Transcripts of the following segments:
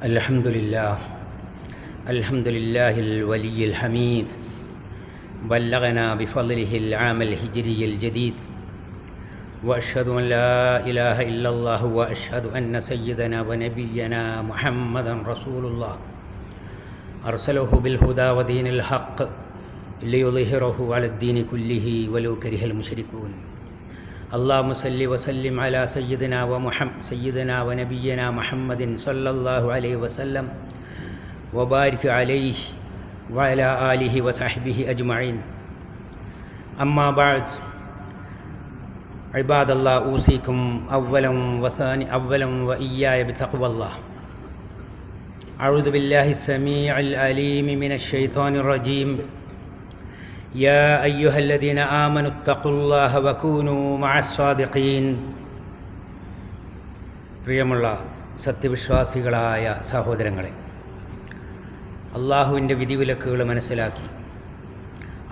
الحمد لله الولي الحميد بلغنا بفضله العام الهجري الجديد وأشهد أن لا إله إلا الله وأشهد أن سيدنا ونبينا محمدا رسول الله أرسله بالهدى ودين الحق ليظهره على الدين كله ولو كره المشركون اللهم صل وسلم على سيدنا ونبينا محمد صلى الله عليه وسلم وبارك عليه وعلى آله وصحبه أجمعين أما بعد عباد الله أوصيكم أولا وإياي بتقوى الله. أعوذ بالله السميع العليم من الشيطان الرجيم. يا أيها الذين آمنوا اتقوا الله وكونوا مع الصادقين. പ്രിയമുള്ള സത്യവിശ്വാസികളായ സഹോദരങ്ങളെ, അള്ളാഹുവിൻ്റെ വിധിവിലക്കുകൾ മനസ്സിലാക്കി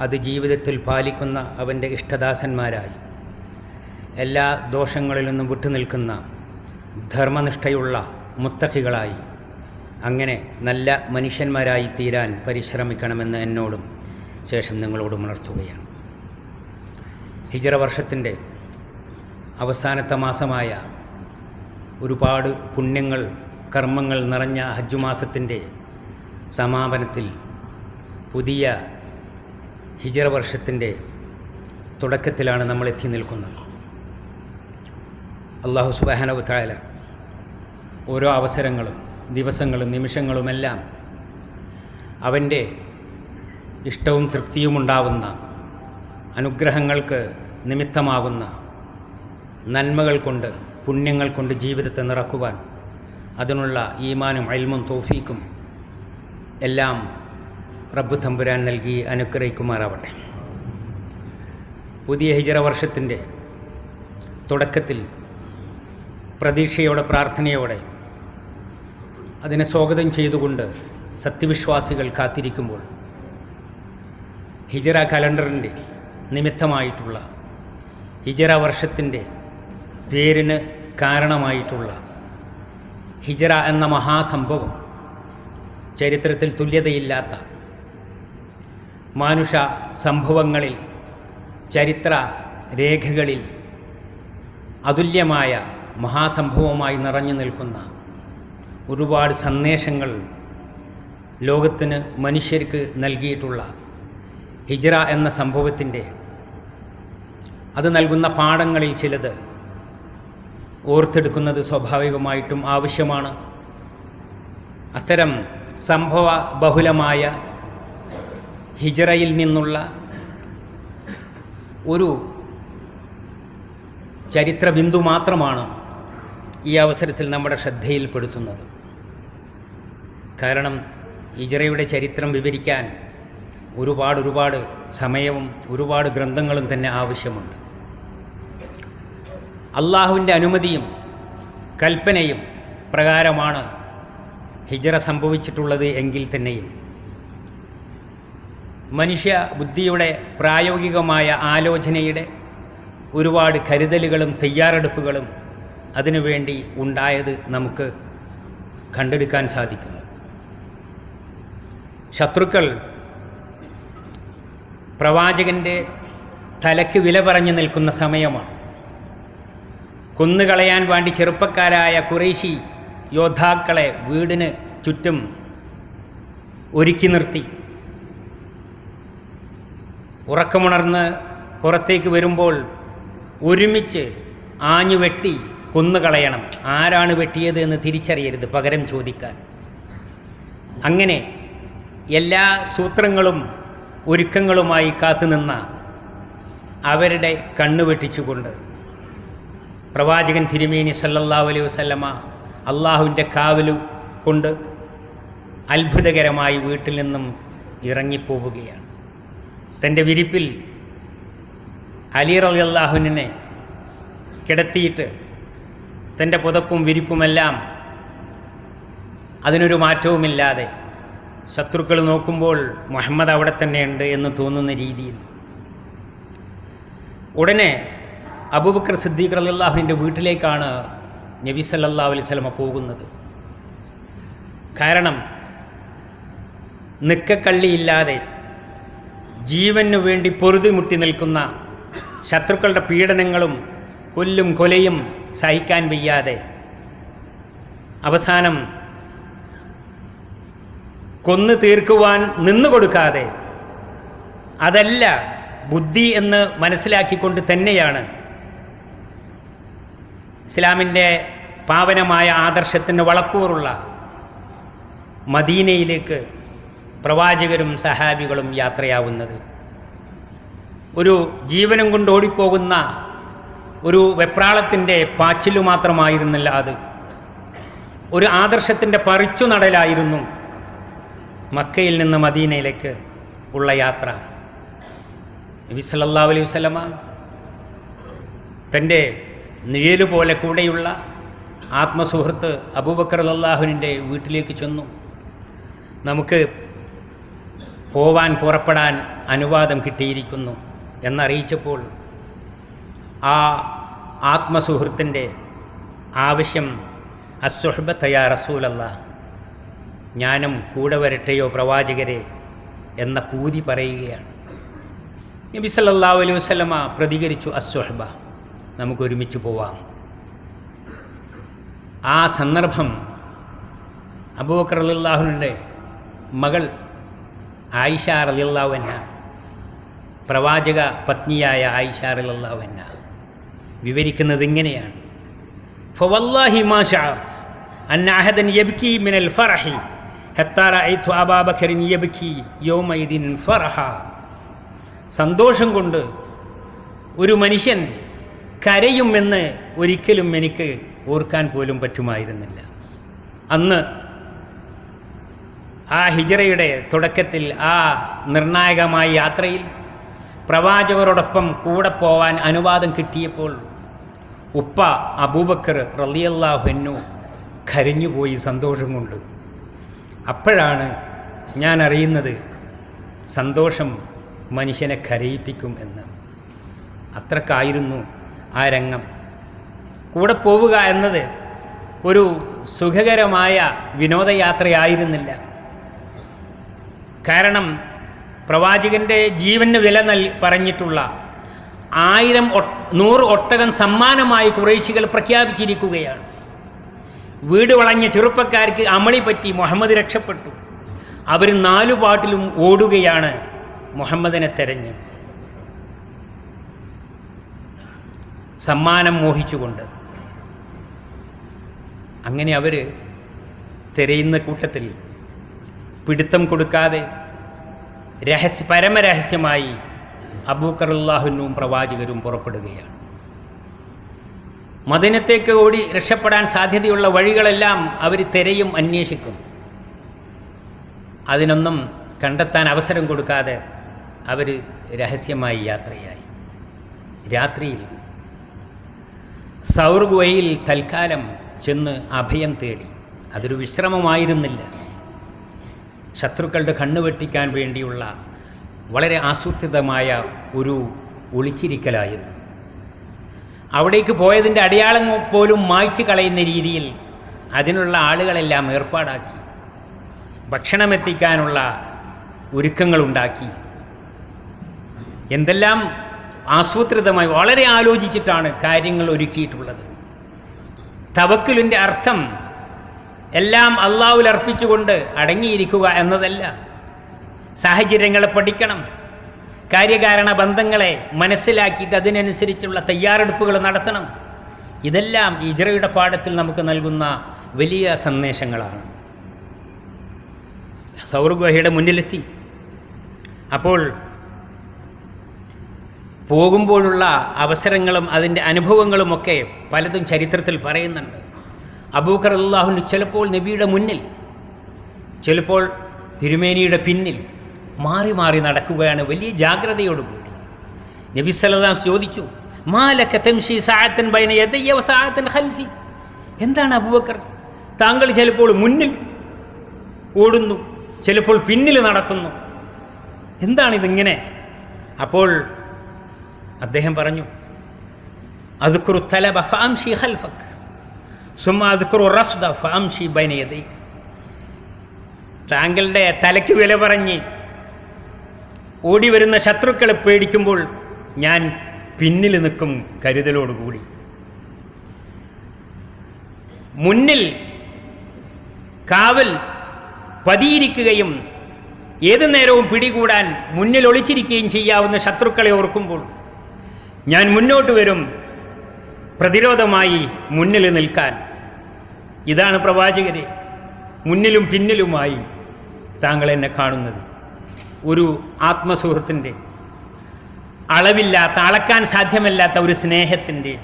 അത് ജീവിതത്തിൽ പാലിക്കുന്ന അവൻ്റെ ഇഷ്ടദാസന്മാരായി എല്ലാ ദോഷങ്ങളിൽ നിന്നും വിട്ടുനിൽക്കുന്ന ധർമ്മനിഷ്ഠയുള്ള മുത്തഖികളായി അങ്ങനെ നല്ല മനുഷ്യന്മാരായി തീരാൻ പരിശ്രമിക്കണമെന്ന് എന്നോടും ശേഷം നിങ്ങളോടും ഉണർത്തുകയാണ്. ഹിജ്റ വർഷത്തിൻ്റെ അവസാനത്തെ മാസമായ ഒരുപാട് പുണ്യങ്ങൾ കർമ്മങ്ങൾ നിറഞ്ഞ ഹജ്ജ് മാസത്തിൻ്റെ സമാപനത്തിൽ പുതിയ ഹിജ്റ വർഷത്തിൻ്റെ തുടക്കത്തിലാണ് നമ്മൾ എത്തി നിൽക്കുന്നത്. അല്ലാഹു സുബ്ഹാനഹു വ തആല ഓരോ അവസരങ്ങളും ദിവസങ്ങളും നിമിഷങ്ങളുമെല്ലാം അവൻ്റെ ഇഷ്ടവും തൃപ്തിയുമുണ്ടാവുന്ന അനുഗ്രഹങ്ങൾക്ക് നിമിത്തമാകുന്ന നന്മകൾ കൊണ്ട് പുണ്യങ്ങൾ കൊണ്ട് ജീവിതത്തെ നിറക്കുവാൻ അതിനുള്ള ഈമാനും ഇൽമും തൗഫീക്കും എല്ലാം റബ്ബ് തമ്പുരാൻ നൽകി അനുഗ്രഹിക്കുമാറാവട്ടെ. പുതിയ ഹിജ്റ വർഷത്തിൻ്റെ തുടക്കത്തിൽ പ്രതീക്ഷയോടെ പ്രാർത്ഥനയോടെ അതിനെ സ്വാഗതം ചെയ്തുകൊണ്ട് സത്യവിശ്വാസികൾ കാത്തിരിക്കുമ്പോൾ ഹിജ്റ കലണ്ടറിൻ്റെ നിമിത്തമായിട്ടുള്ള ഹിജ്റ വർഷത്തിൻ്റെ പേരിന് കാരണമായിട്ടുള്ള ഹിജ്റ എന്ന മഹാസംഭവം ചരിത്രത്തിൽ തുല്യതയില്ലാത്ത മാനുഷ സംഭവങ്ങളിൽ ചരിത്ര രേഖകളിൽ അതുല്യമായ മഹാസംഭവമായി നിറഞ്ഞു നിൽക്കുന്ന ഒരുപാട് സന്ദേശങ്ങൾ ലോകത്തിന് മനുഷ്യർക്ക് നൽകിയിട്ടുള്ള ഹിജ്റ എന്ന സംഭവത്തിൻ്റെ അത് നൽകുന്ന പാഠങ്ങളിൽ ചിലത് ഓർത്തെടുക്കുന്നത് സ്വാഭാവികമായിട്ടും ആവശ്യമാണ്. അത്തരം സംഭവ ബഹുലമായ ഹിജ്റയിൽ നിന്നുള്ള ഒരു ചരിത്ര ബിന്ദു മാത്രമാണ് ഈ അവസരത്തിൽ നമ്മുടെ ശ്രദ്ധയിൽപ്പെടുത്തുന്നത്. കാരണം ഹിജ്റയുടെ ചരിത്രം വിവരിക്കാൻ ഒരുപാട് സമയവും ഒരുപാട് ഗ്രന്ഥങ്ങളും തന്നെ ആവശ്യമുണ്ട്. അള്ളാഹുവിൻ്റെ അനുമതിയും കൽപ്പനയും പ്രകാരമാണ് ഹിജ്റ സംഭവിച്ചിട്ടുള്ളത് എങ്കിൽ തന്നെയും മനുഷ്യ ബുദ്ധിയുടെ പ്രായോഗികമായ ആലോചനയുടെ ഒരുപാട് കരുതലുകളും തയ്യാറെടുപ്പുകളും അതിനുവേണ്ടി ഉണ്ടായത് നമുക്ക് കണ്ടെടുക്കാൻ സാധിക്കും. ശത്രുക്കൾ പ്രവാചകൻ്റെ തലയ്ക്ക് വില പറഞ്ഞു നിൽക്കുന്ന സമയമാണ്. കൊന്നുകളയാൻ വേണ്ടി ചെറുപ്പക്കാരായ ഖുറൈശി യോദ്ധാക്കളെ വീടിന് ചുറ്റും ഒരുക്കി നിർത്തി. ഉറക്കമുണർന്ന് പുറത്തേക്ക് വരുമ്പോൾ ഒരുമിച്ച് ആഞ്ഞു വെട്ടി കൊന്നുകളയണം. ആരാണ് വെട്ടിയത് എന്ന് തിരിച്ചറിയരുത്, പകരം ചോദിക്കാൻ. അങ്ങനെ എല്ലാ സൂത്രങ്ങളും ഒരുക്കങ്ങളുമായി കാത്തുനിന്ന അവരുടെ കണ്ണു വെട്ടിച്ചുകൊണ്ട് പ്രവാചകൻ തിരുമേനി സല്ലല്ലാഹു അലൈഹി വസല്ലമ അള്ളാഹുവിൻ്റെ കാവലു കൊണ്ട് അത്ഭുതകരമായി വീട്ടിൽ നിന്നും ഇറങ്ങിപ്പോവുകയാണ്. തൻ്റെ വിരിപ്പിൽ അലി റളിയല്ലാഹു അൻഹുവിനെ കിടത്തിയിട്ട് തൻ്റെ പുതപ്പും വിരിപ്പുമെല്ലാം അതിനൊരു മാറ്റവുമില്ലാതെ ശത്രുക്കൾ നോക്കുമ്പോൾ മുഹമ്മദ് അവിടെ തന്നെയുണ്ട് എന്ന് തോന്നുന്ന രീതിയിൽ ഉടനെ അബൂബക്കർ സിദ്ദീഖ് റളിയല്ലാഹുവിൻ്റെ വീട്ടിലേക്കാണ് നബി സല്ലല്ലാഹു അലൈഹി വസല്ലമ പോകുന്നത്. കാരണം നിക്കക്കള്ളിയില്ലാതെ ജീവനു വേണ്ടി പൊറുതിമുട്ടി നിൽക്കുന്ന ശത്രുക്കളുടെ പീഡനങ്ങളും കൊല്ലും കൊലയും സഹിക്കാൻ വയ്യാതെ അവസാനം കൊന്നു തീർക്കുവാൻ നിന്നുകൊടുക്കാതെ അതല്ല ബുദ്ധി എന്ന് മനസ്സിലാക്കിക്കൊണ്ട് തന്നെയാണ് ഇസ്ലാമിൻ്റെ പാവനമായ ആദർശത്തിന് വളക്കൂറുള്ള മദീനയിലേക്ക് പ്രവാചകരും സഹാബികളും യാത്രയാവുന്നത്. ഒരു ജീവനും കൊണ്ട് ഓടിപ്പോകുന്ന ഒരു വെപ്രാളത്തിൻ്റെ പാച്ചിലു മാത്രമായിരുന്നില്ല അത്. ഒരു ആദർശത്തിൻ്റെ പറിച്ചു നടലായിരുന്നു മക്കയിൽ നിന്ന് മദീനയിലേക്ക് ഉള്ള യാത്ര. നബി സല്ലല്ലാഹു അലൈഹി വസല്ലമ തൻ്റെ നിഴല് പോലെ കൂടെയുള്ള ആത്മസുഹൃത്ത് അബൂബക്കർ റളിയല്ലാഹുവിൻ്റെ വീട്ടിലേക്ക് ചെന്നു. നമുക്ക് പുറപ്പെടാൻ അനുവാദം കിട്ടിയിരിക്കുന്നു എന്നറിയിച്ചപ്പോൾ ആ ആത്മസുഹൃത്തിൻ്റെ ആവശ്യം അസ്സുഹ്ബത യാ റസൂലല്ലാഹ്, ഞാനും കൂടെ വരട്ടെയോ പ്രവാചകരെ എന്ന പൂതി പറയുകയാണ്. നബി സല്ലല്ലാഹു അലൈഹി വസല്ലമ പ്രതികരിച്ചു, അസ്സുഹ്ബ, നമുക്കൊരുമിച്ച് പോവാം. ആ സന്ദർഭം അബൂബക്കർ റളിയല്ലാഹുവിൻ്റെ മകൾ ആയിഷ റളിയല്ലാഹു അൻഹ, പ്രവാചക പത്നിയായ ആയിഷ റളിയല്ലാഹു അൻഹ വിവരിക്കുന്നത് ഇങ്ങനെയാണ്: ഫവല്ലാഹി മാ ശഅർത് അന്ന അഹദൻ യബ്കി മിനൽ ഫറഹി ഹത്താ റഅയ്തു അബൂബക്കറിൻ യബ്കി യൗമഇദിൻ ഫറഹ. സന്തോഷം കൊണ്ട് ഒരു മനുഷ്യൻ കരയുമെന്ന് ഒരിക്കലും എനിക്ക് ഓർക്കാൻ പോലും പറ്റുമായിരുന്നില്ല. അന്ന് ആ ഹിജ്റയുടെ തുടക്കത്തിൽ ആ നിർണായകമായ യാത്രയിൽ പ്രവാചകരോടൊപ്പം കൂടെ പോവാൻ അനുവാദം കിട്ടിയപ്പോൾ ഉപ്പ അബൂബക്കർ റളിയല്ലാഹു അൻഹു കരഞ്ഞുപോയി സന്തോഷം കൊണ്ട്. അപ്പോഴാണ് ഞാൻ അറിയുന്നത് സന്തോഷം മനുഷ്യനെ കരയിപ്പിക്കും എന്ന്. അത്രക്കായിരുന്നു ആ രംഗം. കൂടെ പോവുക എന്നത് ഒരു സുഖകരമായ വിനോദയാത്രയായിരുന്നില്ല. കാരണം പ്രവാചകൻ്റെ ജീവന് വില പറഞ്ഞിട്ടുള്ള 100 ഒട്ടകം സമ്മാനമായി ഖുറൈശികൾ പ്രഖ്യാപിച്ചിരിക്കുകയാണ്. വീട് വളഞ്ഞ ചെറുപ്പക്കാർക്ക് അമളി പറ്റി മുഹമ്മദ് രക്ഷപ്പെട്ടു. അവർ 4 പാട്ടിലും ഓടുകയാണ് മുഹമ്മദിനെ തെരഞ്ഞ്, സമ്മാനം മോഹിച്ചുകൊണ്ട്. അങ്ങനെ അവർ തിരയുന്ന കൂട്ടത്തിൽ പിടുത്തം കൊടുക്കാതെ പരമരഹസ്യമായി അബൂബക്കർ റളിയല്ലാഹു അൻഹുവും പ്രവാചകരും പുറപ്പെടുകയാണ്. മദീനത്തേക്ക് ഓടി രക്ഷപ്പെടാൻ സാധ്യതയുള്ള വഴികളെല്ലാം അവർ തിരയും, അന്വേഷിക്കും. അതിനൊന്നും കണ്ടെത്താൻ അവസരം കൊടുക്കാതെ അവർ രഹസ്യമായി യാത്രയായി. രാത്രിയിൽ സൗർ ഗുഹയിൽ തൽക്കാലം ചെന്ന് അഭയം തേടി. അതൊരു വിശ്രമമായിരുന്നില്ല, ശത്രുക്കളുടെ കണ്ണുവെട്ടിക്കാൻ വേണ്ടിയുള്ള വളരെ ആസൂത്രിതമായ ഒരു ഒളിച്ചിരിക്കലായിരുന്നു. അവിടേക്ക് പോയതിൻ്റെ അടയാളം പോലും മായ്ച്ചു കളയുന്ന രീതിയിൽ അതിനുള്ള ആളുകളെല്ലാം ഏർപ്പാടാക്കി, ഭക്ഷണമെത്തിക്കാനുള്ള ഒരുക്കങ്ങളുണ്ടാക്കി. എന്തെല്ലാം ആസൂത്രിതമായി വളരെ ആലോചിച്ചിട്ടാണ് കാര്യങ്ങൾ ഒരുക്കിയിട്ടുള്ളത്. തവക്കുലിൻ്റെ അർത്ഥം എല്ലാം അള്ളാഹുവിൽ അർപ്പിച്ചുകൊണ്ട് അടങ്ങിയിരിക്കുക എന്നതല്ല. സാഹചര്യങ്ങളെ പഠിക്കണം, കാര്യകാരണ ബന്ധങ്ങളെ മനസ്സിലാക്കിയിട്ട് അതിനനുസരിച്ചുള്ള തയ്യാറെടുപ്പുകൾ നടത്തണം. ഇതെല്ലാം ഹിജ്റയുടെ പാഠത്തിൽ നമുക്ക് നൽകുന്ന വലിയ സന്ദേശങ്ങളാണ്. സൗർ ഗുഹയുടെ മുന്നിലെത്തി. അപ്പോൾ പോകുമ്പോഴുള്ള അവസരങ്ങളും അതിൻ്റെ അനുഭവങ്ങളുമൊക്കെ പലതും ചരിത്രത്തിൽ പറയുന്നുണ്ട്. അബൂബക്കർ റളിയല്ലാഹു അൻഹു ചിലപ്പോൾ നബിയുടെ മുന്നിൽ, ചിലപ്പോൾ തിരുമേനിയുടെ പിന്നിൽ മാറി മാറി നടക്കുകയാണ് വലിയ ജാഗ്രതയോടുകൂടി. നബി സല്ലല്ലാഹു അലൈഹി വസല്ലം ചോദിച്ചു, മാലക തംശി സഅതൻ ബൈന യദയ്യ വസഅതൻ ഖൽഫി. എന്താണ് അബൂബക്കർ, താങ്കൾ ചിലപ്പോൾ മുന്നിൽ ഓടുന്നു, ചിലപ്പോൾ പിന്നിൽ നടക്കുന്നു, എന്താണിതിങ്ങനെ? അപ്പോൾ അദ്ദേഹം പറഞ്ഞു, അദ്കുറു തലബ ഫഅംശി ഖൽഫക് സുമ്മ അദ്കുറു റസ്ദ ഫഅംശി ബൈന യദൈക്. താങ്കളുടെ തലയ്ക്ക് വില പറഞ്ഞ് ഓടി വരുന്ന ശത്രുക്കളെ പേടിക്കുമ്പോൾ ഞാൻ പിന്നിൽ നിൽക്കും കരുതലോടുകൂടി. മുന്നിൽ കാവൽ പതിയിരിക്കുകയും ഏതു നേരവും പിടികൂടാൻ മുന്നിൽ ഒളിച്ചിരിക്കുകയും ചെയ്യാവുന്ന ശത്രുക്കളെ ഓർക്കുമ്പോൾ ഞാൻ മുന്നോട്ട് വരും പ്രതിരോധമായി മുന്നിൽ നിൽക്കാൻ. ഇതാണ് പ്രവാചകരെ, മുന്നിലും പിന്നിലുമായി താങ്കൾ എന്നെ കാണുന്നത്. ഒരു ആത്മസുഹൃത്തിൻ്റെ അളവില്ലാത്ത, അളക്കാൻ സാധ്യമല്ലാത്ത ഒരു സ്നേഹത്തിൻ്റെ,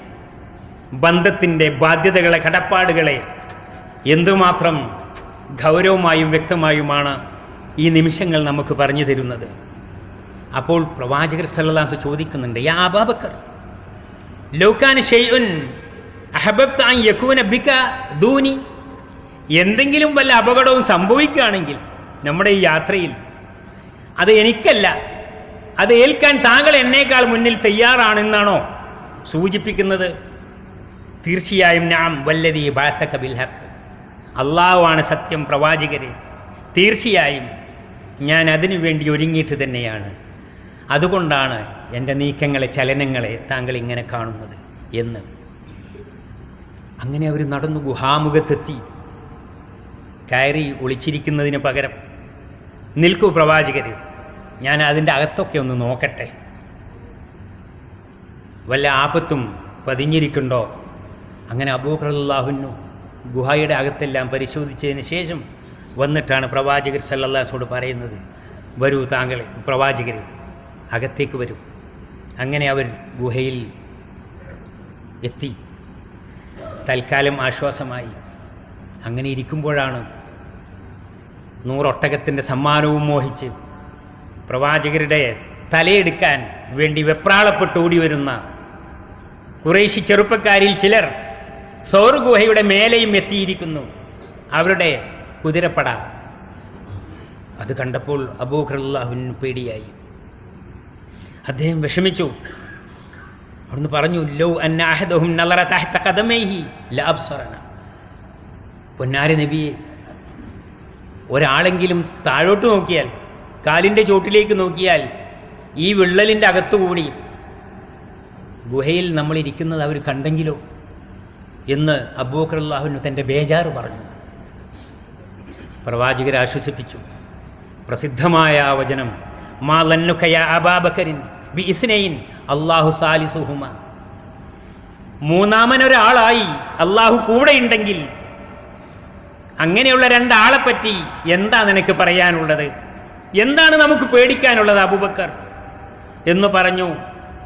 ബന്ധത്തിൻ്റെ ബാധ്യതകളെ, കടപ്പാടുകളെ എന്തുമാത്രം ഗൗരവമായും വ്യക്തമായുമാണ് ഈ നിമിഷങ്ങൾ നമുക്ക് പറഞ്ഞു തരുന്നത്. അപ്പോൾ പ്രവാചകർ സല്ലല്ലാഹു അലൈഹി വസല്ലം ചോദിക്കുന്നുണ്ട്, യാ അബൂബക്കർ ലൗ കാന ശൈഉൻ അഹബബ്ത അൻ യകൂന ബിക ദൂനി, എന്തെങ്കിലും വല്ല അപകടവും സംഭവിക്കുകയാണെങ്കിൽ നമ്മുടെ ഈ യാത്രയിൽ, അത് എനിക്കല്ല, അത് ഏൽക്കാൻ താങ്കൾ എന്നേക്കാൾ മുന്നിൽ തയ്യാറാണെന്നാണോ സൂചിപ്പിക്കുന്നത്? തീർച്ചയായും നാം വല്ലദീ ബഅസക ബിൽ ഹഖ്, അള്ളാഹുവാണ് സത്യം പ്രവാചകരെ, തീർച്ചയായും ഞാൻ അതിനു വേണ്ടി ഒരുങ്ങിയിട്ട് തന്നെയാണ്. അതുകൊണ്ടാണ് എൻ്റെ നീക്കങ്ങളെ, ചലനങ്ങളെ താങ്കൾ ഇങ്ങനെ കാണുന്നത് എന്ന്. അങ്ങനെ അവർ നടന്നു ഗുഹാമുഖത്തെത്തി. കയറി ഒളിച്ചിരിക്കുന്നതിന് പകരം നിൽക്കൂ പ്രവാചകർ, ഞാൻ അതിൻ്റെ അകത്തൊക്കെ ഒന്ന് നോക്കട്ടെ, വല്ല ആപത്തും പതിഞ്ഞിരിക്കുന്നുണ്ടോ. അങ്ങനെ അബൂബക്കർ റളിയല്ലാഹു അൻഹു ഗുഹയുടെ അകത്തെല്ലാം പരിശോധിച്ചതിന് ശേഷം വന്നിട്ടാണ് പ്രവാചകർ സല്ലല്ലാഹു അലൈഹി വസല്ലം പറയുന്നത്, വരൂ താങ്കൾ പ്രവാചകർ അകത്തേക്ക് വരൂ. അങ്ങനെ അവർ ഗുഹയിൽ എത്തി. തൽക്കാലം ആശ്വാസമായി. അങ്ങനെ ഇരിക്കുമ്പോഴാണ് 100 ഒട്ടകത്തിൻ്റെ സമ്മാനവും മോഹിച്ച് പ്രവാചകരുടെ തലയെടുക്കാൻ വേണ്ടി വെപ്രാളപ്പെട്ട് ഓടി വരുന്ന ഖുറൈശി ചെറുപ്പക്കാരിൽ ചിലർ സൗർ ഗുഹയുടെ മേലെയും എത്തിയിരിക്കുന്നു, അവരുടെ കുതിരപ്പട. അത് കണ്ടപ്പോൾ അബൂബക്കർ റളിയല്ലാഹു അൻഹു പേടിയായി. അദ്ദേഹം വിഷമിച്ചു. അവിടുന്ന് പറഞ്ഞു, ലൗ അന്ന അഹദഹും നളറ തഹ്ത ഖദമൈഹി ലഅബ്സറന. പൊന്നാര നബിയെ, ഒരാളെങ്കിലും താഴോട്ട് നോക്കിയാൽ, കാലിൻ്റെ ചോട്ടിലേക്ക് നോക്കിയാൽ ഈ വിള്ളലിൻ്റെ അകത്തുകൂടി ഗുഹയിൽ നമ്മളിരിക്കുന്നത് അവർ കണ്ടെങ്കിലോ എന്ന് അബൂബക്കർ റളിയല്ലാഹു അൻഹു തൻ്റെ ബേജാറ് പറഞ്ഞു. പ്രവാചകരെ ആശ്വസിപ്പിച്ചു. പ്രസിദ്ധമായ ആ വചനം, മാ ലന്നുക യാ അബൂബക്കറിൻ ബി ഇസ്നൈൻ അല്ലാഹു സാലിസുഹുമ. മൂന്നാമനൊരാളായി അള്ളാഹു കൂടെയുണ്ടെങ്കിൽ അങ്ങനെയുള്ള രണ്ടാളെപ്പറ്റി എന്താ നിനക്ക് പറയാനുള്ളത്? എന്താണ് നമുക്ക് പേടിക്കാനുള്ളത് അബൂബക്കർ എന്ന് പറഞ്ഞു.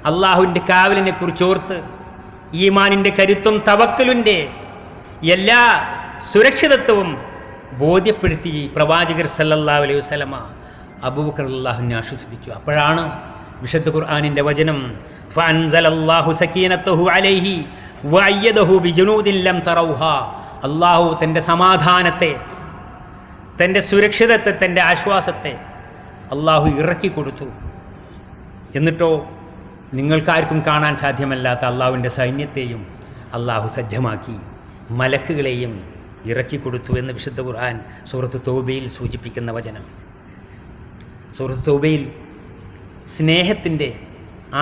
അള്ളാഹുവിൻ്റെ കാവലിനെ കുറിച്ചോർത്ത് ഈമാനിൻ്റെ കരുത്തും തവക്കലിൻ്റെ എല്ലാ സുരക്ഷിതത്വവും ബോധ്യപ്പെടുത്തി പ്രവാചകർ സല്ലല്ലാഹു അലൈഹി വസല്ലമ അബൂബക്കർ റളിയല്ലാഹുവിനെ ആശ്വസിപ്പിച്ചു. അപ്പോഴാണ് വിശുദ്ധ ഖുർആനിൻ്റെ വചനം, ഫഅൻസലല്ലാഹു സകീനതഹു അലൈഹി വഅയ്യദഹു ബിജുനൂദിൻ ലം തറൗഹാ. അള്ളാഹു തൻ്റെ സമാധാനത്തെ, തൻ്റെ സുരക്ഷിതത്വത്തെ, തൻ്റെ ആശ്വാസത്തെ അള്ളാഹു ഇറക്കി കൊടുത്തു. എന്നിട്ടോ നിങ്ങൾക്കാർക്കും കാണാൻ സാധ്യമല്ലാത്ത അള്ളാഹുവിൻ്റെ സൈന്യത്തെയും അള്ളാഹു സജ്ജമാക്കി, മലക്കുകളെയും ഇറക്കി കൊടുത്തു എന്ന് വിശുദ്ധ ഖുർആൻ സൂറത്ത് തൗബയിൽ സൂചിപ്പിക്കുന്ന വചനം. സൂറത്ത് തൗബയിൽ സ്നേഹത്തിൻ്റെ,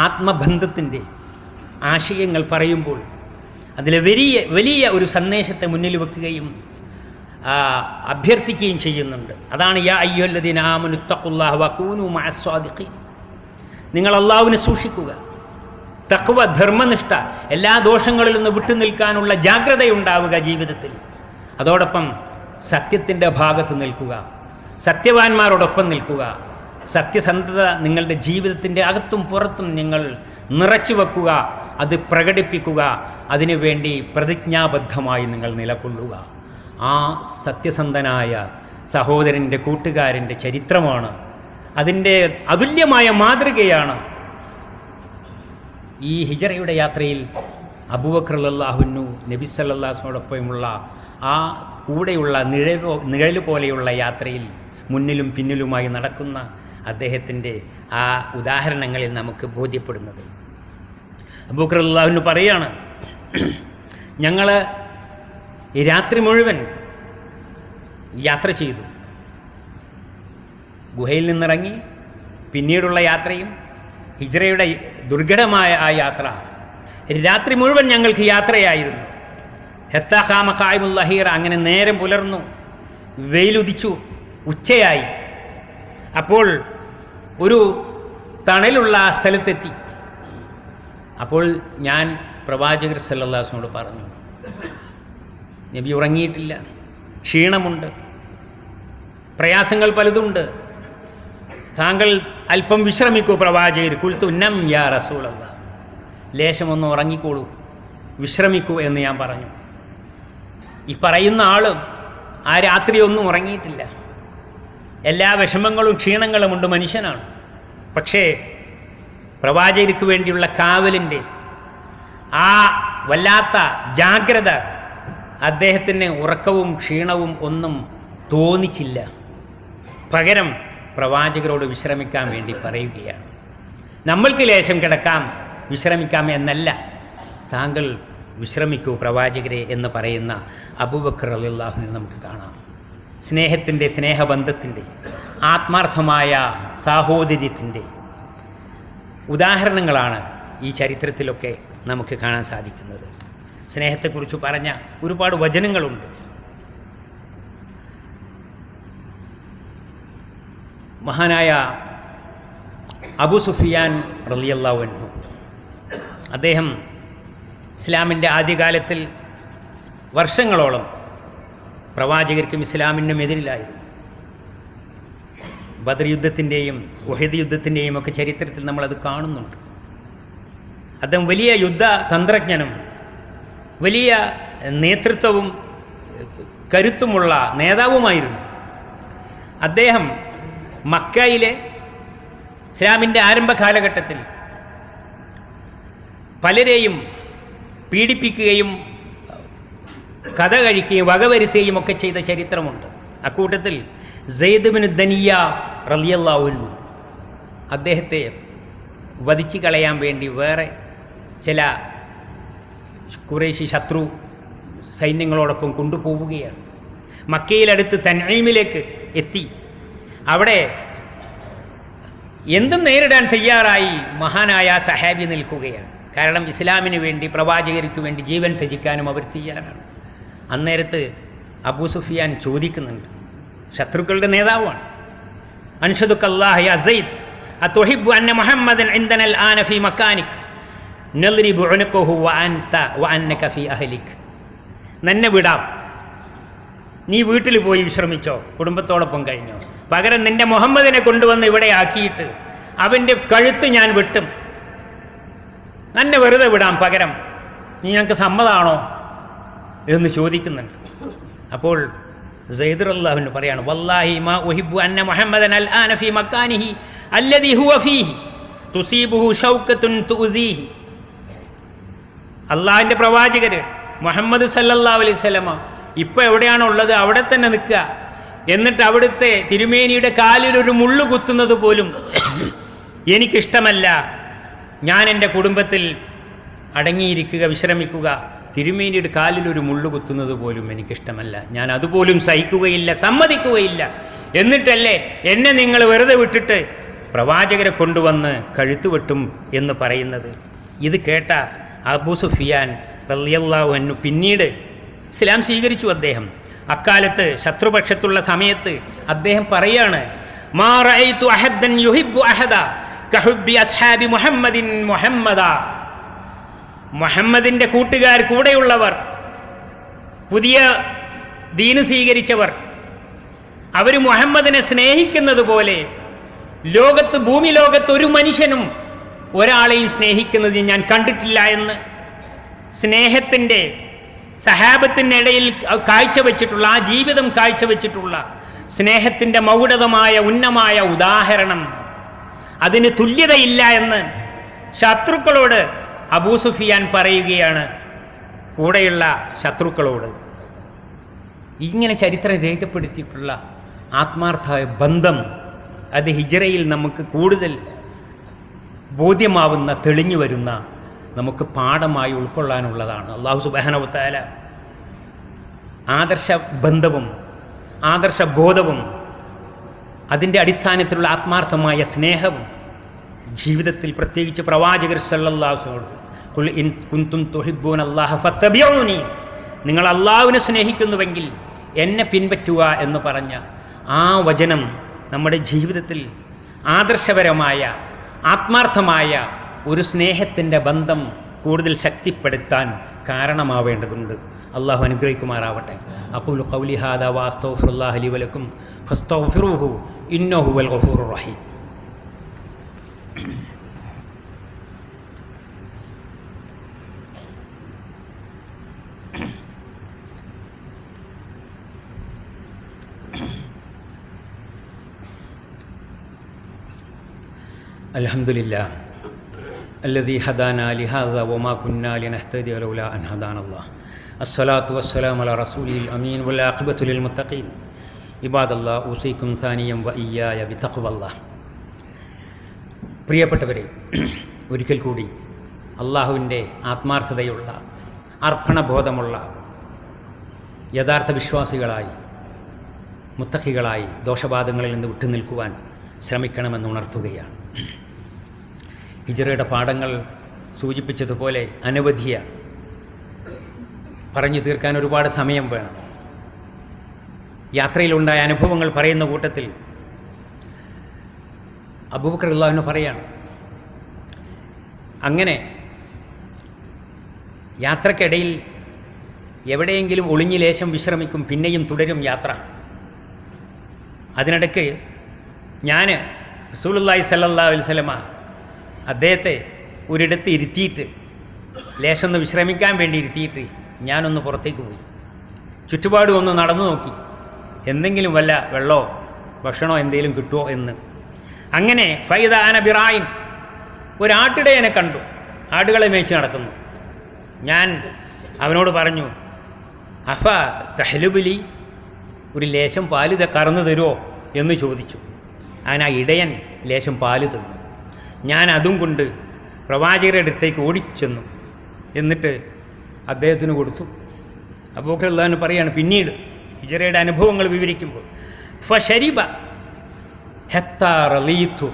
ആത്മബന്ധത്തിൻ്റെ ആശയങ്ങൾ പറയുമ്പോൾ അതിലെ വലിയ ഒരു സന്ദേശത്തെ മുന്നിൽ വെക്കുകയും അഭ്യർത്ഥിക്കുകയും ചെയ്യുന്നുണ്ട്. അതാണ് യാ അയ്യുഹല്ലദീന ആമനു തഖുല്ലാഹ വകൂനൂ മഅസ്സാദിഖീൻ. നിങ്ങൾ അള്ളാഹുവിനെ സൂക്ഷിക്കുക, തഖ്വ, ധർമ്മനിഷ്ഠ, എല്ലാ ദോഷങ്ങളിൽ നിന്ന് വിട്ടുനിൽക്കാനുള്ള ജാഗ്രതയുണ്ടാവുക ജീവിതത്തിൽ. അതോടൊപ്പം സത്യത്തിൻ്റെ ഭാഗത്ത് നിൽക്കുക, സത്യവാന്മാരോടൊപ്പം നിൽക്കുക, സത്യസന്ധത നിങ്ങളുടെ ജീവിതത്തിൻ്റെ അകത്തും പുറത്തും നിങ്ങൾ നിറച്ചു വെക്കുക, അത് പ്രകടിപ്പിക്കുക, അതിനുവേണ്ടി പ്രതിജ്ഞാബദ്ധമായി നിങ്ങൾ നിലകൊള്ളുക. ആ സത്യസന്ധനായ സഹോദരൻ്റെ, കൂട്ടുകാരൻ്റെ ചരിത്രമാണ്, അതിൻ്റെ അതുല്യമായ മാതൃകയാണ് ഈ ഹിജറയുടെ യാത്രയിൽ അബൂബക്കർ റളിയല്ലാഹു അൻഹു നബി സല്ലല്ലാഹു അലൈഹി വസല്ലമയോടൊപ്പമുള്ള ആ കൂടെയുള്ള നിഴൽ പോലെയുള്ള യാത്രയിൽ മുന്നിലും പിന്നിലുമായി നടക്കുന്ന അദ്ദേഹത്തിൻ്റെ ആ ഉദാഹരണങ്ങളിൽ നമുക്ക് ബോധ്യപ്പെടുന്നത്. അബൂബക്കർ റളിയല്ലാഹു അൻഹു പറയാണ്, ഞങ്ങൾ രാത്രി മുഴുവൻ യാത്ര ചെയ്തു. ഗുഹയിൽ നിന്നിറങ്ങി പിന്നീടുള്ള യാത്രയും ഹിജ്റയുടെ ദുർഘടമായ ആ യാത്ര, രാത്രി മുഴുവൻ ഞങ്ങൾക്ക് യാത്രയായിരുന്നു. ഹെത്താ ഖാമ ഖായിമുൽ ലഹീറ, അങ്ങനെ നേരം പുലർന്നു, വെയിലുദിച്ചു, ഉച്ചയായി. അപ്പോൾ ഒരു തണലുള്ള ആ സ്ഥലത്തെത്തി. അപ്പോൾ ഞാൻ പ്രവാചകർ സല്ലല്ലാഹു അലൈഹി വസല്ലമയോട് പറഞ്ഞു, നബി ഉറങ്ങിയിട്ടില്ല, ക്ഷീണമുണ്ട്, പ്രയാസങ്ങൾ പലതുണ്ട്, താങ്കൾ അല്പം വിശ്രമിക്കൂ പ്രവാചകർ. കുൽത്തു നം യാ റസൂലല്ലാഹ്, ലേശമൊന്ന് ഉറങ്ങിക്കോളൂ, വിശ്രമിക്കൂ എന്ന് ഞാൻ പറഞ്ഞു. ഈ പറയുന്ന ആളും ആ രാത്രി ഒന്നും ഉറങ്ങിയിട്ടില്ല. എല്ലാ വിഷമങ്ങളും ക്ഷീണങ്ങളുമുണ്ട്, മനുഷ്യനാണ്. പക്ഷേ പ്രവാചകർക്ക് വേണ്ടിയുള്ള കാവലിൻ്റെ ആ വല്ലാത്ത ജാഗ്രത അദ്ദേഹത്തിന് ഉറക്കവും ക്ഷീണവും ഒന്നും തോന്നിച്ചില്ല. പകരം പ്രവാചകരോട് വിശ്രമിക്കാൻ വേണ്ടി പറയുകയാണ്. നമ്മൾക്ക് ലേശം കിടക്കാം, വിശ്രമിക്കാം എന്നല്ല, താങ്കൾ വിശ്രമിക്കൂ പ്രവാചകരെ എന്ന് പറയുന്ന അബൂബക്കർ റളിയല്ലാഹു അൻഹു നമുക്ക് കാണാം. സ്നേഹത്തിൻ്റെ, സ്നേഹബന്ധത്തിൻ്റെ, ആത്മാർത്ഥമായ സാഹോദര്യത്തിൻ്റെ ഉദാഹരണങ്ങളാണ് ഈ ചരിത്രത്തിലൊക്കെ നമുക്ക് കാണാൻ സാധിക്കുന്നത്. സ്നേഹത്തെക്കുറിച്ച് പറഞ്ഞ ഒരുപാട് വചനങ്ങളുണ്ട്. മഹാനായ അബൂ സുഫിയാൻ റളിയല്ലാഹു അൻഹു, അദ്ദേഹം ഇസ്ലാമിൻ്റെ ആദ്യകാലത്തിൽ വർഷങ്ങളോളം പ്രവാചകർക്കും ഇസ്ലാമിനും എതിരിലായിരുന്നു. ബദർ യുദ്ധത്തിൻ്റെയും ഉഹദ് യുദ്ധത്തിൻ്റെയും ഒക്കെ ചരിത്രത്തിൽ നമ്മളത് കാണുന്നുണ്ട്. അദ്ദേഹം വലിയ യുദ്ധ തന്ത്രജ്ഞനും വലിയ നേതൃത്വവും കരുത്തുമുള്ള നേതാവുമായിരുന്നു. അദ്ദേഹം മക്കയിലെ ഇസ്ലാമിൻ്റെ ആരംഭ കാലഘട്ടത്തിൽ പലരെയും പീഡിപ്പിക്കുകയും കഥ കഴിക്കുകയും വകവരുത്തുകയും ഒക്കെ ചെയ്ത ചരിത്രമുണ്ട്. അക്കൂട്ടത്തിൽ സെയ്ദ് ബിൻ ദനിയ റളിയല്ലാഹു അൻഹു അദ്ദേഹത്തെ വധിച്ചു കളയാൻ വേണ്ടി വേറെ ചില ഖുറൈശി ശത്രു സൈന്യങ്ങളോടൊപ്പം കൊണ്ടുപോവുകയാണ്. മക്കയിലടുത്ത് തൻഈമിലേക്ക് എത്തി. അവിടെ എന്തും നേരിടാൻ തയ്യാറായി മഹാനായ സഹാബി നിൽക്കുകയാണ്. കാരണം ഇസ്ലാമിന് വേണ്ടി, പ്രവാചകർക്ക് വേണ്ടി ജീവൻ ത്യജിക്കാനും അവർ തയ്യാറാണ്. അന്നേരത്ത് അബൂ സുഫിയാൻ ചോദിക്കുന്നുണ്ട്, ശത്രുക്കളുടെ നേതാവാണ്, അൻഷദുക്കല്ലാഹി യാ സെയ്ദ് അതുഹിബ്ബു അന്ന മുഹമ്മദൻ ഇൻദനൽ ആന ഫീ മക്കാനിക് നദ്രിബു ഉനഖഹു വ അന്നക ഫീ അഹ്ലിക്. നിന്നെ വിടാം, നീ വീട്ടിൽ പോയി വിശ്രമിച്ചോ, കുടുംബത്തോടൊപ്പം കഴിഞ്ഞോ. പകരം നിന്റെ മുഹമ്മദിനെ കൊണ്ടുവന്ന് ഇവിടെ ആക്കിയിട്ട് അവൻ്റെ കഴുത്ത് ഞാൻ വെട്ടും, നിന്നെ വെറുതെ വിടാം, പകരം നീ ഞങ്ങൾക്ക് സമ്മതമാണോ എന്ന് ചോദിക്കുന്നുണ്ട്. അപ്പോൾ സെയ്ദ് റളിയല്ലാഹു അൻഹു പറയാണ്, വല്ലാഹി മാ ഉഹിബ്ബു അന്ന മുഹമ്മദൻ അൽ ആന ഫീ മക്കാനിഹി അല്ലദീ ഹുവ ഫീഹി തുസീബുഹു ഷൗക്കത്തുൻ തുഉദീഹി. അള്ളാഹിൻ്റെ പ്രവാചകർ മുഹമ്മദ് സല്ലല്ലാഹു അലൈഹി വസല്ലമ ഇപ്പോൾ എവിടെയാണോ ഉള്ളത് അവിടെ തന്നെ നിൽക്കുക, എന്നിട്ട് അവിടുത്തെ തിരുമേനിയുടെ കാലിൽ ഒരു മുള്ളു കുത്തുന്നത് പോലും എനിക്കിഷ്ടമല്ല. ഞാൻ എൻ്റെ കുടുംബത്തിൽ അടങ്ങിയിരിക്കുക, വിശ്രമിക്കുക, തിരുമേനിയുടെ കാലിൽ ഒരു മുള്ളു കുത്തുന്നത് പോലും എനിക്കിഷ്ടമല്ല. ഞാൻ അതുപോലും സഹിക്കുകയില്ല, സമ്മതിക്കുകയില്ല. എന്നിട്ടല്ലേ എന്നെ നിങ്ങൾ വെറുതെ വിട്ടിട്ട് പ്രവാചകരെ കൊണ്ടുവന്ന് കഴുത്തുവെട്ടും എന്ന് പറയുന്നത്. ഇത് കേട്ട അബൂ സുഫിയാൻ റളിയല്ലാഹു അൻഹു പിന്നീട് ഇസ്ലാം സ്വീകരിച്ചു. അദ്ദേഹം അക്കാലത്ത് ശത്രുപക്ഷത്തുള്ള സമയത്ത് അദ്ദേഹം പറയാണ്, മാ റഅയ്തു അഹദൻ യുഹിബ്ബു അഹദ കഹുബ്ബി അസ്ഹാബി മുഹമ്മദിൻ മുഹമ്മദ. മുഹമ്മദിൻ്റെ കൂട്ടുകാർ, കൂടെയുള്ളവർ, പുതിയ ദീന് സ്വീകരിച്ചവർ, അവർ മുഹമ്മദിനെ സ്നേഹിക്കുന്നത് പോലെ ലോകത്ത്, ഭൂമി ലോകത്ത് ഒരു മനുഷ്യനും ഒരാളെയും സ്നേഹിക്കുന്നത് ഞാൻ കണ്ടിട്ടില്ല എന്ന് സ്നേഹത്തിൻ്റെ, സഹാബത്തിനിടയിൽ കാഴ്ചവെച്ചിട്ടുള്ള, ആ ജീവിതം കാഴ്ചവെച്ചിട്ടുള്ള സ്നേഹത്തിൻ്റെ മൗഢതമായ ഉന്നമായ ഉദാഹരണം, അതിന് തുല്യതയില്ല എന്ന് ശത്രുക്കളോട് അബൂ സുഫിയാൻ പറയുകയാണ്, കൂടെയുള്ള ശത്രുക്കളോട്. ഇങ്ങനെ ചരിത്രം രേഖപ്പെടുത്തിയിട്ടുള്ള ആത്മാർത്ഥമായ ബന്ധം അത് ഹിജ്റയിൽ നമുക്ക് കൂടുതൽ ബോധ്യമാവുന്ന, തെളിഞ്ഞു വരുന്ന, നമുക്ക് പാഠമായി ഉൾക്കൊള്ളാനുള്ളതാണ്. അല്ലാഹു സുബ്ഹാനഹു വ തആല ആദർശ ബന്ധവും ആദർശബോധവും അതിൻ്റെ അടിസ്ഥാനത്തിലുള്ള ആത്മാർത്ഥമായ സ്നേഹവും ജീവിതത്തിൽ, പ്രത്യേകിച്ച് പ്രവാചകർ സല്ലല്ലാഹു അലൈഹി വസല്ലം ഖുൽ ഇൻ കുൻതും തുഹിബ്ബൂനല്ലാഹ ഫത്തബിഊനി, നിങ്ങൾ അള്ളാഹുവിനെ സ്നേഹിക്കുന്നുവെങ്കിൽ എന്നെ പിൻപറ്റുക എന്ന് പറഞ്ഞ ആ വചനം നമ്മുടെ ജീവിതത്തിൽ ആദർശപരമായ ആത്മാർത്ഥമായ ഒരു സ്നേഹത്തിൻ്റെ ബന്ധം കൂടുതൽ ശക്തിപ്പെടുത്താൻ കാരണമാവേണ്ടതുണ്ട്. അള്ളാഹു അനുഗ്രഹിക്കുമാറാവട്ടെ. അഖൂലു ഖൗലി ഹാദാ വഅസ്തഗ്ഫിറുല്ലാഹ ലി വലക്കും ഫസ്തഗ്ഫിറൂഹു ഇന്നഹു ഹുവൽ ഗഫൂറുർ റഹീം. അൽഹംദുലില്ലാഹ് അല്ലദീ ഹദാനാ ലിഹാദാ വമാ കുന്നാ ലിനഹ്തദിയ ലൗലാ അൻ ഹദാനല്ലാഹ്. അസ്സലാത്തു വസ്സലാമു അലാ റസൂലിൽ അമീൻ വൽ ആഖിബത്തു ലിൽ മുത്തഖീൻ. ഇബാദല്ലാഹ് ഊസീകും സാനിയം വ ഇയ്യായ ബിതഖ്വല്ലാഹ്. പ്രിയപ്പെട്ടവരെ, ഒരിക്കൽ കൂടി അള്ളാഹുവിൻ്റെ ആത്മാർത്ഥതയുള്ള, അർപ്പണബോധമുള്ള യഥാർത്ഥ വിശ്വാസികളായി, മുത്തഖികളായി ദോഷബാധങ്ങളിൽ നിന്ന് വിട്ടുനിൽക്കുവാൻ ശ്രമിക്കണമെന്ന് ഉണർത്തുകയാണ്. ഹിജ്റയുടെ പാഠങ്ങൾ സൂചിപ്പിച്ചതുപോലെ അനവധിയാണ്. പറഞ്ഞു തീർക്കാൻ ഒരുപാട് സമയം വേണം. യാത്രയിലുണ്ടായ അനുഭവങ്ങൾ പറയുന്ന കൂട്ടത്തിൽ അബൂബക്കർ റളിയല്ലാഹു അൻഹു പറയാണ്, അങ്ങനെ യാത്രക്കിടയിൽ എവിടെയെങ്കിലും ഒളിഞ്ഞു ലേശം വിശ്രമിക്കും, പിന്നെയും തുടരും യാത്ര. അതിനിടയ്ക്ക് ഞാൻ റസൂലുള്ളാഹി സ്വല്ലല്ലാഹു അലൈഹി വസല്ലമ അദ്ദേഹത്തെ ഒരിടത്ത് ഇരുത്തിയിട്ട്, ലേശം ഒന്ന് വിശ്രമിക്കാൻ വേണ്ടി ഇരുത്തിയിട്ട് ഞാനൊന്ന് പുറത്തേക്ക് പോയി. ചുറ്റുപാടും ഒന്ന് നടന്നു നോക്കി, എന്തെങ്കിലും വല്ല വെള്ളമോ ഭക്ഷണമോ എന്തെങ്കിലും കിട്ടുമോ എന്ന്. അങ്ങനെ ഫൈദാ അന ബിറായിൻ, ഒരാട്ടിടയനെ കണ്ടു, ആടുകളെ മേய்ச்சி നടക്കുന്നു. ഞാൻ അവനോട് പറഞ്ഞു, അഫ തഹ്ലുബിലി, ഒരു ലേശം പാല് കറന്നു തരുമോ എന്ന് ചോദിച്ചു. അവൻ ആ ഇടയൻ ലേശം പാല് തന്നു. ഞാൻ അതും കൊണ്ട് പ്രവാചകരുടെ അടുത്തേക്ക് ഓടിച്ചെന്നു. എന്നിട്ട് അദ്ദേഹത്തിന് കൊടുത്തു. അബൂബക്കർ റളിയല്ലാഹു അൻഹു പറയാണ്, പിന്നീട് ഹിജ്റയുടെ അനുഭവങ്ങൾ വിവരിക്കുമ്പോൾ, ഫശരിബ ഹത്താ റളീതു,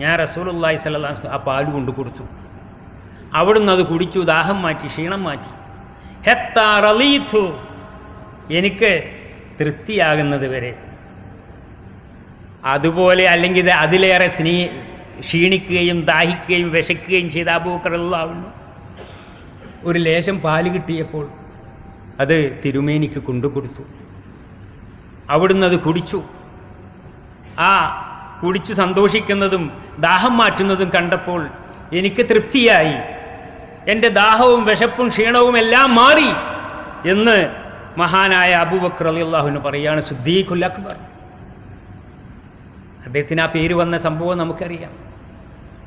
ഞാൻ റസൂലുള്ളാഹി സ്വല്ലല്ലാഹു അലൈഹി വസല്ലം ആ പാല് കൊണ്ട് കൊടുത്തു. അവിടുന്ന് അത് കുടിച്ചു, ദാഹം മാറ്റി, ക്ഷീണം മാറ്റി. ഹത്താ റളീതു, എനിക്ക് തൃപ്തിയാകുന്നത് വരെ. അതുപോലെ അല്ലെങ്കിൽ അതിലേറെ ക്ഷീണിക്കുകയും ദാഹിക്കുകയും വിശക്കുകയും ചെയ്ത അബൂബക്കർ റളിയല്ലാഹു അൻഹു ഒരു ലേശം പാല് കിട്ടിയപ്പോൾ അത് തിരുമേനിക്ക് കൊണ്ടുകൊടുത്തു. അവിടുന്ന് അത് കുടിച്ചു. ആ കുടിച്ച് സന്തോഷിക്കുന്നതും ദാഹം മാറ്റുന്നതും കണ്ടപ്പോൾ എനിക്ക് തൃപ്തിയായി, എൻ്റെ ദാഹവും വിശപ്പും ക്ഷീണവും എല്ലാം മാറി എന്ന് മഹാനായ അബൂബക്കർ റളിയല്ലാഹു അൻഹു പറയാണ്. സിദ്ദീഖുൽ അക്ബർ, അദ്ദേഹത്തിന് ആ പേര് വന്ന സംഭവം നമുക്കറിയാം,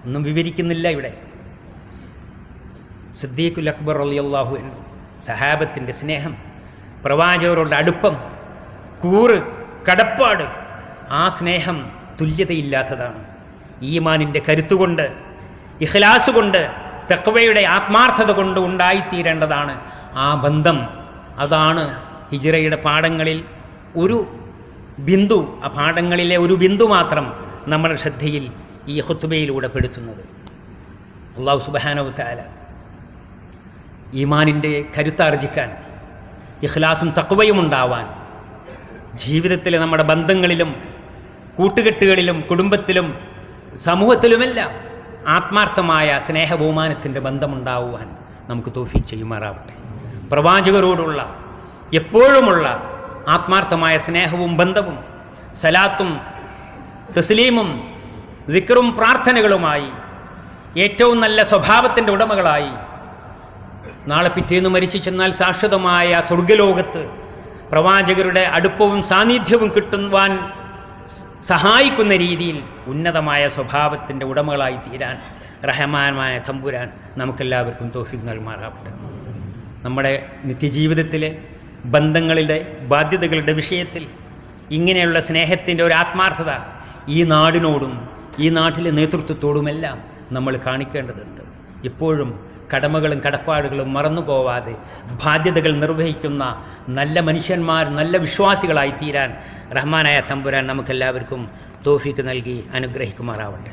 ഒന്നും വിവരിക്കുന്നില്ല ഇവിടെ. സിദ്ദീഖുൽ അക്ബർ റളിയല്ലാഹു അൻഹു, സഹാബത്തിൻ്റെ സ്നേഹം, പ്രവാചകരുടെ അടുപ്പം, കൂറ്, കടപ്പാട്, ആ സ്നേഹം തുല്യതയില്ലാത്തതാണ്. ഈമാനിൻ്റെ കരുത്തുകൊണ്ട്, ഇഖ്ലാസ് കൊണ്ട്, തഖ്വയുടെ ആത്മാർത്ഥത കൊണ്ട് ഉണ്ടായിത്തീരേണ്ടതാണ് ആ ബന്ധം. അതാണ് ഹിജ്റയുടെ പാഠങ്ങളിൽ ഒരു ബിന്ദു, ആ പാഠങ്ങളിലെ ഒരു ബിന്ദു മാത്രം നമ്മുടെ ശ്രദ്ധയിൽ ഈ ഖുത്ബയിലൂടെ പെടുത്തുന്നത്. അല്ലാഹു സുബ്ഹാനഹു വ തആല ഈമാനിൻ്റെ കരുത്താർജിക്കാൻ, ഇഖ്ലാസും തഖ്വയും ഉണ്ടാവാൻ, ജീവിതത്തിലെ നമ്മുടെ ബന്ധങ്ങളിലും കൂട്ടുകെട്ടുകളിലും കുടുംബത്തിലും സമൂഹത്തിലുമെല്ലാം ആത്മാർത്ഥമായ സ്നേഹബഹുമാനത്തിൻ്റെ ബന്ധമുണ്ടാവുവാൻ നമുക്ക് തൗഫീഖ് ചെയ്യുമാറാവട്ടെ. പ്രവാചകരോടുള്ള എപ്പോഴുമുള്ള ആത്മാർത്ഥമായ സ്നേഹവും ബന്ധവും സലാത്തും തസ്ലീമും ദിക്റും പ്രാർത്ഥനകളുമായി ഏറ്റവും നല്ല സ്വഭാവത്തിൻ്റെ ഉടമകളായി നാളെ പിറ്റേന്ന് മരിച്ചു ചെന്നാൽ ശാശ്വതമായ സ്വർഗലോകത്ത് പ്രവാചകരുടെ അടുപ്പവും സാന്നിധ്യവും കിട്ടുവാൻ സഹായിക്കുന്ന രീതിയിൽ ഉന്നതമായ സ്വഭാവത്തിൻ്റെ ഉടമകളായി തീരാൻ റഹ്മാനായ തമ്പുരാൻ നമുക്കെല്ലാവർക്കും തൗഫീഖ് നൽകുമാറാവട്ടെ. നമ്മുടെ നിത്യജീവിതത്തിലെ ബന്ധങ്ങളുടെ ബാധ്യതകളുടെ വിഷയത്തിൽ ഇങ്ങനെയുള്ള സ്നേഹത്തിൻ്റെ ഒരു ആത്മാർത്ഥത ഈ നാടിനോടും ഈ നാട്ടിലെ നേതൃത്വത്തോടുമെല്ലാം നമ്മൾ കാണിക്കേണ്ടതുണ്ട്. എപ്പോഴും കടമകളും കടപ്പാടുകളും മറന്നു പോവാതെ ബാധ്യതകൾ നിർവഹിക്കുന്ന നല്ല മനുഷ്യന്മാർ, നല്ല വിശ്വാസികളായി തീരാൻ റഹ്മാനായ തമ്പുരാൻ നമുക്കെല്ലാവർക്കും തൗഫീക്ക് നൽകി അനുഗ്രഹിക്കുമാറാവട്ടെ.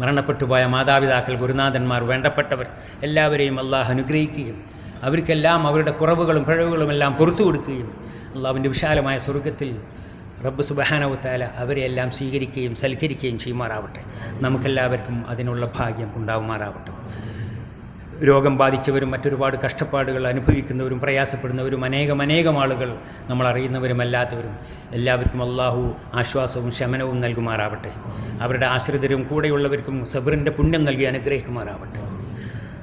മരണപ്പെട്ടുപോയ മാതാപിതാക്കൾ, ഗുരുനാഥന്മാർ, വേണ്ടപ്പെട്ടവർ എല്ലാവരെയും അള്ളാഹു അനുഗ്രഹിക്കുകയും അവർക്കെല്ലാം അവരുടെ കുറവുകളും പിഴവുകളും എല്ലാം പുറത്തു കൊടുക്കുകയും അള്ളാഹുവിൻ്റെ വിശാലമായ സ്വർഗ്ഗത്തിൽ റബ്ബ് സുബ്ഹാനഹു വ തആല അവരെയെല്ലാം സ്വീകരിക്കുകയും സൽക്കരിക്കുകയും ചെയ്യുമാറാവട്ടെ. നമുക്കെല്ലാവർക്കും അതിനുള്ള ഭാഗ്യം ഉണ്ടാവുമാറാവട്ടെ. രോഗം ബാധിച്ചവരും മറ്റൊരുപാട് കഷ്ടപ്പാടുകൾ അനുഭവിക്കുന്നവരും പ്രയാസപ്പെടുന്നവരും അനേകം ആളുകൾ നമ്മൾ അറിയുന്നവരും അല്ലാത്തവരും എല്ലാവർക്കും അള്ളാഹു ആശ്വാസവും ശമനവും നൽകുമാറാവട്ടെ. അവരുടെ ആശ്രിതരും കൂടെയുള്ളവർക്കും സബ്റിൻ്റെ പുണ്യം നൽകി അനുഗ്രഹിക്കുമാറാവട്ടെ.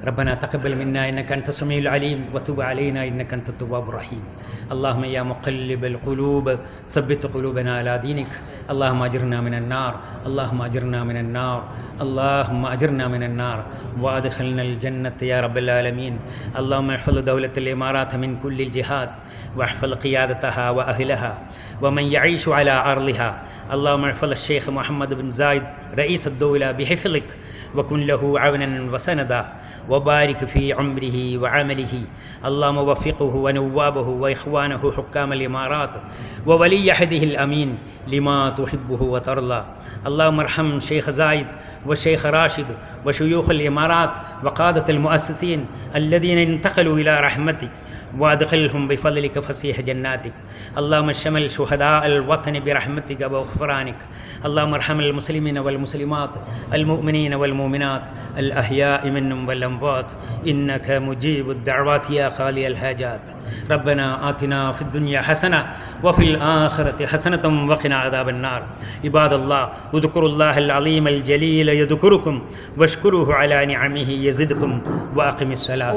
ربنا تقبل منا إنك أنت السميع العليم وتب علينا إنك أنت التواب الرحيم. اللهم يا مقلب القلوب ثبت قلوبنا على دينك. اللهم أجرنا من النار، اللهم أجرنا من النار، اللهم أجرنا من النار وأدخلنا الجنة يا رب العالمين. اللهم احفظ دولة الإمارات من كل الجهات واحفظ قيادتها وأهلها ومن يعيش على أرضها. اللهم احفظ الشيخ محمد بن زايد رئيس الدولة بحفظك وكن له عونا وسندا وبارك في عمره وعمله. اللهم وفقه ونوابه وإخوانه حكام الإمارات وولي عهده الأمين لما تحبه وترضى. اللهم ارحم شيخ زايد والشيخ راشد وشيوخ الإمارات وقادة المؤسسين الذين انتقلوا إلى رحمتك وادخلهم بفضلك فسيح جناتك. اللهم شمل شهداء الوطن برحمتك وغفرانك. اللهم ارحم المسلمين والمسلمات المؤمنين والمؤمنات الأحياء منهم والأموات إنك مجيب الدعوات يا قاضي الحاجات. ربنا آتنا في الدنيا حسنة وفي الآخرة حسنة وقنا عذاب النار. عباد الله اذكروا الله العظيم الجليل يذكركم واشكروه على نعمه يزدكم وأقم الصلاة.